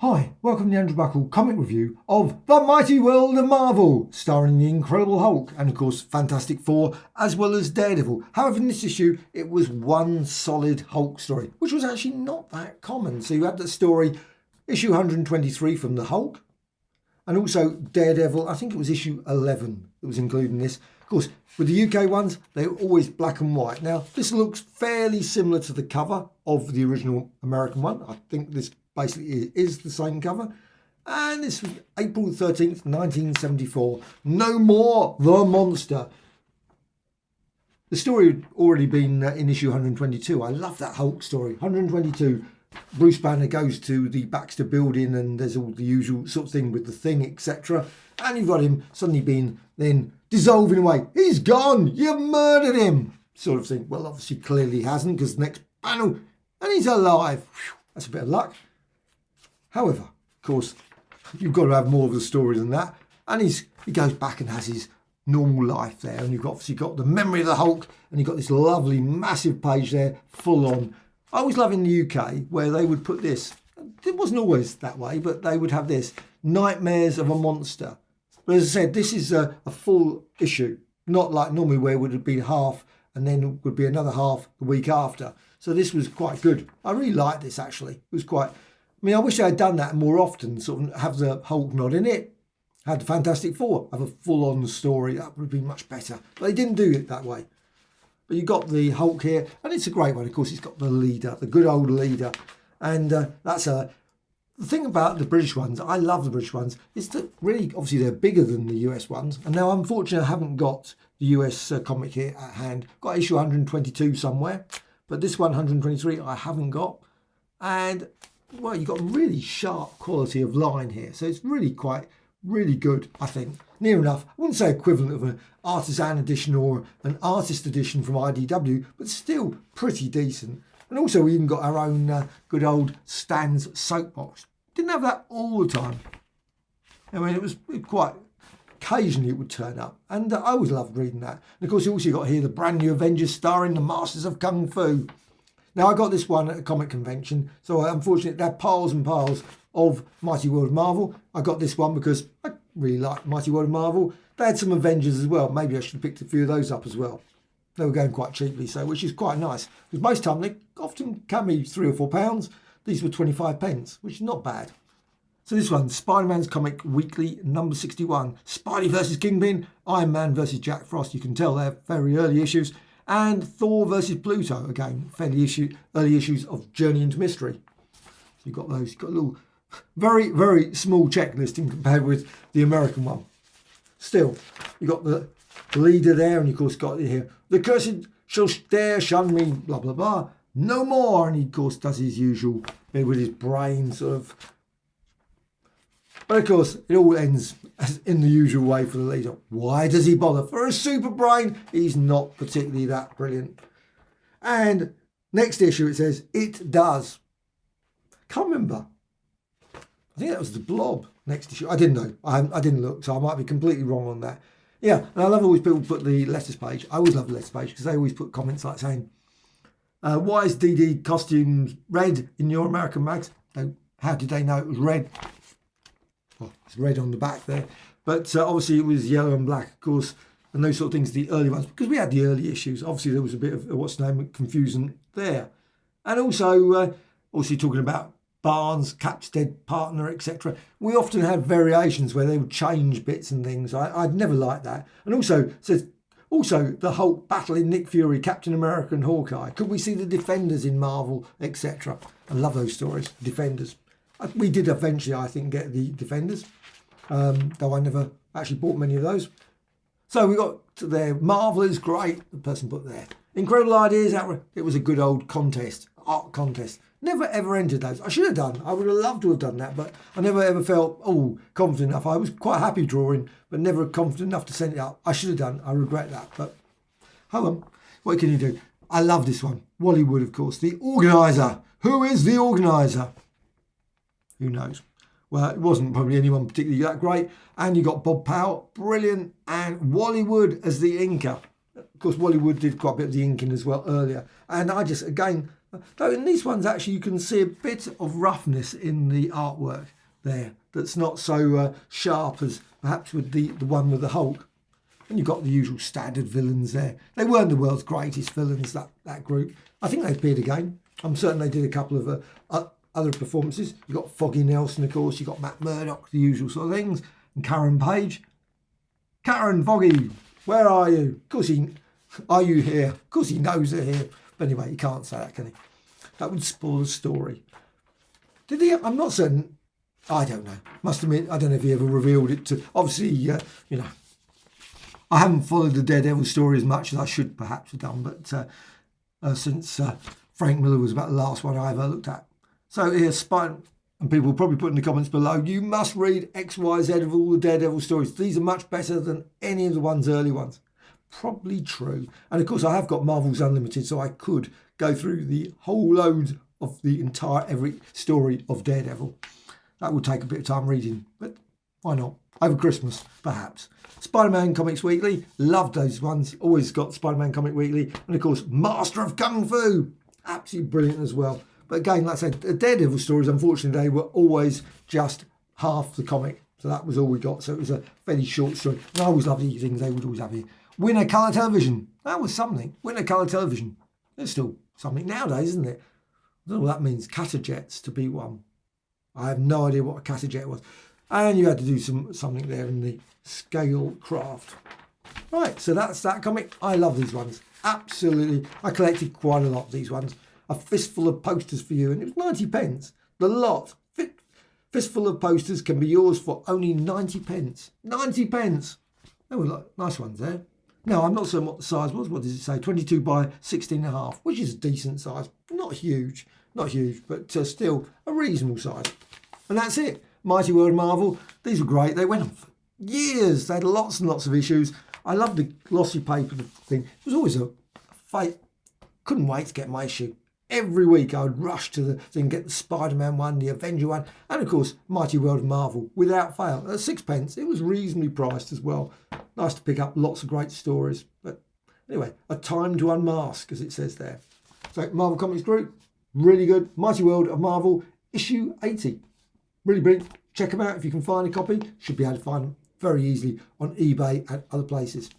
Hi, welcome to the Andrew Buckle comic review of The Mighty World of Marvel, starring the Incredible Hulk and, of course, Fantastic Four, as well as Daredevil. However, in this issue, it was one solid Hulk story, which was actually not that common. So you had the story, issue 123 from the Hulk, and also Daredevil, I think it was issue 11 that was included in this. Of course, with the UK ones, they were always black and white. Now, this looks fairly similar to the cover of the original American one. I think this basically is the same cover. And this was April 13th, 1974. No More the Monster. The story had already been in issue 122. I love that Hulk story. 122, Bruce Banner goes to the Baxter building and there's all the usual sort of thing with the Thing, etc. And you've got him suddenly being then dissolving away. He's gone! You've murdered him! Sort of thing. Well, obviously, clearly he hasn't, because the next panel, and he's alive. Whew, that's a bit of luck. However, of course, you've got to have more of the story than that. And he goes back and has his normal life there. And you've obviously got the memory of the Hulk, and you've got this lovely, massive page there, full on. I always love in the UK where they would put this. It wasn't always that way, but they would have this, Nightmares of a Monster. But as I said, this is a full issue, not like normally where it would have been half and then would be another half the week after. So this was quite good. I really liked this, actually. It was quite... I mean, I wish I had done that more often, sort of have the Hulk not in it, had the Fantastic Four, have a full-on story. That would have been much better. But they didn't do it that way. But you got the Hulk here, and it's a great one. Of course, it's got the leader, the good old leader. And the thing about the British ones, I love the British ones, is that really, obviously, they're bigger than the US ones. And now, unfortunately, I haven't got the US comic here at hand. Got issue 122 somewhere, but this one, 123, I haven't got. And, well, you've got a really sharp quality of line here. So it's really good, I think. Near enough. I wouldn't say equivalent of an artisan edition or an artist edition from IDW, but still pretty decent. And also we even got our own good old Stan's soapbox. Didn't have that all the time. I mean, it was quite... Occasionally it would turn up. And I always loved reading that. And of course you also got here the Brand New Avengers starring the Masters of Kung Fu. Now I got this one at a comic convention. So unfortunately they had piles and piles of Mighty World of Marvel. I got this one because I really like Mighty World of Marvel. They had some Avengers as well. Maybe I should have picked a few of those up as well. They were going quite cheaply, so which is quite nice. Because most time they often can be £3 or £4. These were 25p, which is not bad. So this one, Spider-Man's Comic Weekly, number 61. Spidey versus Kingpin, Iron Man versus Jack Frost. You can tell they're very early issues. And Thor versus Pluto, again, early issues of Journey into Mystery. So you've got those. You've got a little, very, very small checklisting compared with the American one. Still, you've got the leader there, and of course got here, the cursed shall dare shun me, blah, blah, blah. No more. And he, of course, does his usual with his brain sort of. But of course, it all ends in the usual way for the leader. Why does he bother? For a super brain, he's not particularly that brilliant. And next issue, it says, it does. Can't remember. I think that was the Blob next issue. I didn't know. I didn't look, so I might be completely wrong on that. Yeah, and I love always people put the letters page. I always love the letters page because they always put comments like saying, why is DD costumes red in your American mags? How did they know it was red? Well, it's red on the back there. But obviously it was yellow and black, of course, and those sort of things, the early ones. Because we had the early issues. Obviously there was a bit of, confusion there. And also, talking about Barnes, Cap's dead partner, etc. We often had variations where they would change bits and things. I'd never liked that. And also the Hulk battling Nick Fury, Captain America and Hawkeye. Could we see the Defenders in Marvel, etc.? I love those stories, Defenders. We did eventually, I think, get the Defenders, though I never actually bought many of those. So we got to there. Marvel is great, the person put there. Incredible Ideas, it was a good old contest, art contest. Never ever entered those. I should have done. I would have loved to have done that, but I never ever felt, confident enough. I was quite happy drawing, but never confident enough to send it out. I should have done. I regret that, but hold on. What can you do? I love this one. Wally Wood, of course, the organiser. Who is the organiser? Who knows? Well, it wasn't probably anyone particularly that great. And you got Bob Powell, brilliant, and Wally Wood as the inker. Of course, Wally Wood did quite a bit of the inking as well earlier. And I just, again, Though in these ones, actually, you can see a bit of roughness in the artwork there. That's not so sharp as perhaps with the one with the Hulk. And you've got the usual standard villains there. They weren't the world's greatest villains, that group. I think they appeared again. I'm certain they did a couple of other performances. You've got Foggy Nelson, of course. You've got Matt Murdock, the usual sort of things. And Karen Page. Karen, Foggy, where are you? Of course, are you here? Of course, he knows they're here. But anyway, he can't say that, can he? That would spoil the story. Did he? I'm not certain. I don't know. Must admit, I don't know if he ever revealed it to. Obviously, I haven't followed the Daredevil story as much as I should perhaps have done, but since Frank Miller was about the last one I ever looked at. So here's Spidey, and people will probably put in the comments below, you must read X, Y, Z of all the Daredevil stories. These are much better than any of the early ones. Probably true. And of course, I have got Marvel's Unlimited, so I could go through the whole load of the every story of Daredevil. That would take a bit of time reading, but why not? Over Christmas, perhaps. Spider-Man Comics Weekly, loved those ones. Always got Spider-Man Comic Weekly. And of course, Master of Kung Fu. Absolutely brilliant as well. But again, like I said, the Daredevil stories, unfortunately, they were always just half the comic. So that was all we got. So it was a fairly short story. And I always loved these things they would always have here. Winner Colour Television. That was something. Winner Colour Television. It's still something nowadays, isn't it? I don't know what that means. Catterjets to be one. I have no idea what a Catterjet was. And you had to do something there in the scale craft. Right, so that's that comic. I love these ones. Absolutely. I collected quite a lot of these ones. A fistful of posters for you, and it was 90p. The lot. Fistful of posters can be yours for only 90p. 90p. They were nice ones there. Now, I'm not certain what the size was. What does it say? 22 by 16.5, which is a decent size. Not huge, but still a reasonable size. And that's it. Mighty World of Marvel. These were great. They went on for years. They had lots and lots of issues. I loved the glossy paper thing. It was always a fight. Couldn't wait to get my issue. Every week I would rush to the thing, get the Spider-Man one, the Avenger one, and of course Mighty World of Marvel without fail. At 6p, it was reasonably priced as well. Nice to pick up lots of great stories. But anyway, a time to unmask, as it says there. So Marvel Comics Group, really good. Mighty World of Marvel, issue 80. Really brilliant. Check them out if you can find a copy. Should be able to find them very easily on eBay and other places.